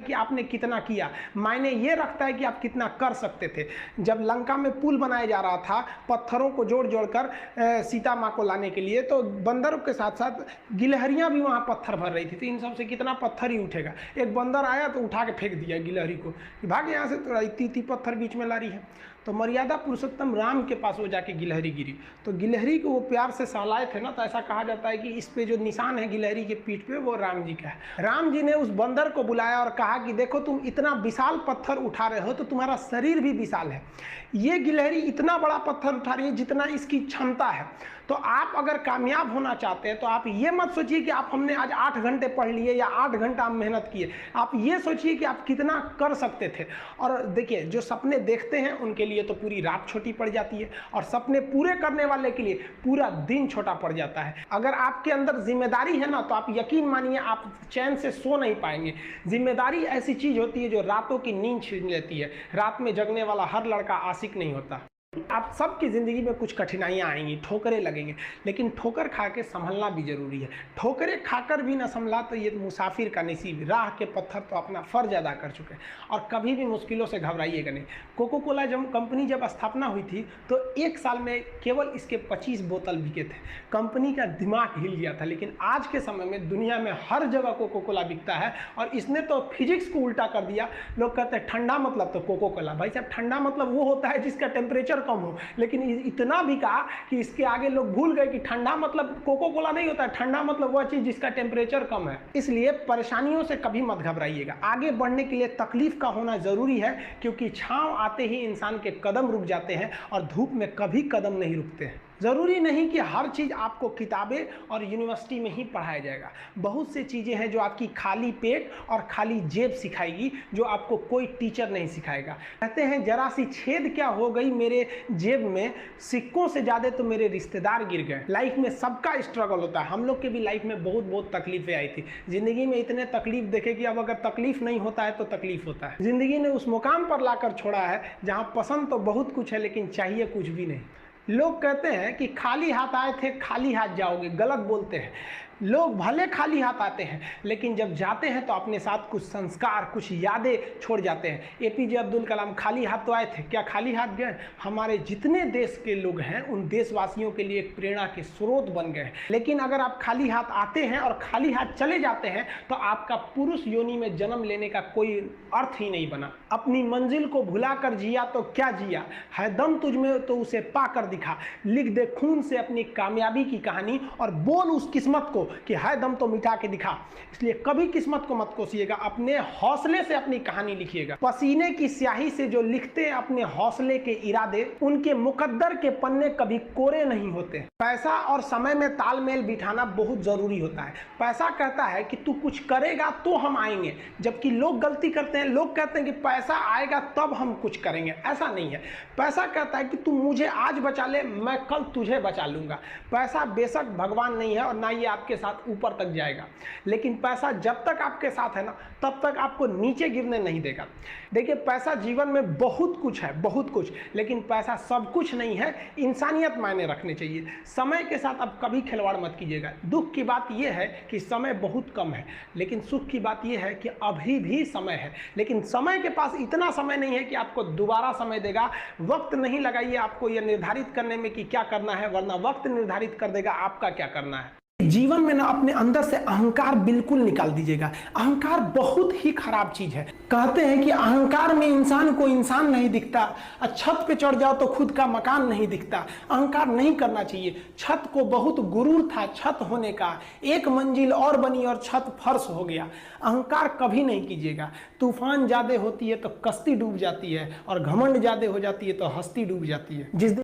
कि आपने कितना किया, मायने ये रखता है कि आप कितना कर सकते थे। जब लंका में पुल बनाया जा रहा था पत्थरों को जोड़ जोड़कर सीता माँ को लाने के लिए, तो बंदरों के साथ साथ गिलहरियाँ भी वहाँ पत्थर भर रही थी, तो इन सब से कितना पत्थर ही उठेगा। एक बंदर आया तो उठा के फेंक दिया गिलहरी को कि भाग यहाँ से, तो इतनी पत्थर बीच में ला रही है। तो मर्यादा पुरुषोत्तम राम के पास वो जाके गिलहरी गिरी, तो गिलहरी को वो प्यार से सहलाए थे ना, तो ऐसा कहा जाता है कि इस पे जो निशान है गिलहरी के पीठ पे वो राम जी का है। राम जी ने उस बंदर को बुलाया और कहा कि देखो तुम इतना विशाल पत्थर उठा रहे हो तो तुम्हारा शरीर भी विशाल है, ये गिलहरी इतना बड़ा पत्थर उठा रही है जितना इसकी क्षमता है। तो आप अगर कामयाब होना चाहते हैं तो आप ये मत सोचिए कि आप हमने आज 8 घंटे पढ़ लिए या 8 घंटा हम मेहनत किए, आप ये सोचिए कि आप कितना कर सकते थे। और देखिए जो सपने देखते हैं उनके लिए तो पूरी रात छोटी पड़ जाती है, और सपने पूरे करने वाले के लिए पूरा दिन छोटा पड़ जाता है। अगर आपके अंदर जिम्मेदारी है ना, तो आप यकीन मानिए आप चैन से सो नहीं पाएंगे। जिम्मेदारी ऐसी चीज होती है जो रातों की नींद छीन लेती है। रात में जगने वाला हर लड़का आशिक नहीं होता। आप सबकी ज़िंदगी में कुछ कठिनाइयाँ आएंगी, ठोकरें लगेंगे, लेकिन ठोकर खा के संभलना भी जरूरी है। ठोकरें खाकर भी ना संभला तो ये मुसाफिर का नसीब, राह के पत्थर तो अपना फर्ज अदा कर चुके हैं। और कभी भी मुश्किलों से घबराइएगा नहीं। कोको कोला कंपनी जब स्थापना हुई थी तो 1 साल में केवल इसके 25 बोतल बिके थे। कंपनी का दिमाग हिल गया था। लेकिन आज के समय में दुनिया में हर जगह कोको कोला बिकता है, और इसने तो फिजिक्स को उल्टा कर दिया। लोग कहते हैं ठंडा मतलब तो कोको कोला, भाई साहब ठंडा मतलब वो होता है जिसका टेम्परेचर कम हो। लेकिन इतना भी कहा कि इसके आगे लोग भूल गए कि ठंडा मतलब कोको कोला नहीं होता है, ठंडा मतलब वह चीज जिसका टेम्परेचर कम है। इसलिए परेशानियों से कभी मत घबराइएगा। आगे बढ़ने के लिए तकलीफ का होना जरूरी है, क्योंकि छांव आते ही इंसान के कदम रुक जाते हैं और धूप में कभी कदम नहीं रुकते हैं। ज़रूरी नहीं कि हर चीज़ आपको किताबें और यूनिवर्सिटी में ही पढ़ाया जाएगा। बहुत सी चीज़ें हैं जो आपकी खाली पेट और खाली जेब सिखाएगी, जो आपको कोई टीचर नहीं सिखाएगा। कहते हैं जरा सी छेद क्या हो गई मेरे जेब में, सिक्कों से ज़्यादा तो मेरे रिश्तेदार गिर गए। लाइफ में सबका स्ट्रगल होता है। हम लोग के भी लाइफ में बहुत तकलीफें आई थी। ज़िंदगी में इतने तकलीफ देखे कि अब अगर तकलीफ नहीं होता है तो तकलीफ होता है। ज़िंदगी ने उस मुकाम पर लाकर छोड़ा है जहाँ पसंद तो बहुत कुछ है लेकिन चाहिए कुछ भी नहीं। लोग कहते हैं कि खाली हाथ आए थे खाली हाथ जाओगे, गलत बोलते हैं। लोग भले खाली हाथ आते हैं लेकिन जब जाते हैं तो अपने साथ कुछ संस्कार, कुछ यादें छोड़ जाते हैं। एपीजे अब्दुल कलाम खाली हाथ तो आए थे, क्या खाली हाथ गए? हमारे जितने देश के लोग हैं उन देशवासियों के लिए एक प्रेरणा के स्रोत बन गए हैं। लेकिन अगर आप खाली हाथ आते हैं और खाली हाथ चले जाते हैं तो आपका पुरुष योनि में जन्म लेने का कोई अर्थ ही नहीं बना। अपनी मंजिल को भुलाकर जिया तो क्या जिया, है दम तुझ में तो उसे पाकर दिखा। लिख दे खून से अपनी कामयाबी की कहानी और बोल उस किस्मत को कि है दम तो मिटा के दिखा। इसलिए कभी किस्मत को मत कोसिएगा, अपने हौसले से अपनी कहानी लिखिएगा। पसीने की स्याही से जो लिखते हैं अपने हौसले के इरादे, उनके मुकद्दर के पन्ने कभी कोरे नहीं होते। पैसा और समय में तालमेल बिठाना बहुत जरूरी होता है। पैसा कहता है कि तू कुछ करेगा तो हम आएंगे, जबकि लोग गलती करते हैं। लोग कहते हैं कि पैसा आएगा तब हम कुछ करेंगे, ऐसा नहीं है। पैसा कहता है कि तू मुझे आज बचा ले, मैं कल तुझे बचा लूंगा। पैसा बेशक भगवान नहीं है और ना ये आपके साथ ऊपर तक जाएगा, लेकिन पैसा जब तक आपके साथ है ना तब तक आपको नीचे गिरने नहीं देगा। देखिए पैसा जीवन में बहुत कुछ है, बहुत कुछ, लेकिन पैसा सब कुछ नहीं है। इंसानियत मायने रखने चाहिए। समय के साथ आप कभी खिलवाड़ मत कीजिएगा। दुख की बात यह है कि समय बहुत कम है, लेकिन सुख की बात यह है कि अभी भी समय है। लेकिन समय के पास इतना समय नहीं है कि आपको दोबारा समय देगा। वक्त नहीं लगाइए आपको यह निर्धारित करने में कि क्या करना है, वरना वक्त निर्धारित कर देगा आपका क्या करना है। जीवन में ना अपने अंदर से अहंकार बिल्कुल निकाल दीजिएगा। अहंकार बहुत ही खराब चीज है। कहते हैं कि अहंकार में इंसान को इंसान नहीं दिखता, छत पे चढ़ जाओ तो खुद का मकान नहीं दिखता। अहंकार नहीं करना चाहिए। छत को बहुत गुरूर था छत होने का, एक मंजिल और बनी और छत फर्श हो गया। अहंकार कभी नहीं कीजिएगा। तूफान ज्यादा होती है तो कश्ती डूब जाती है, और घमंड ज्यादा हो जाती है तो हस्ती डूब जाती है। जिस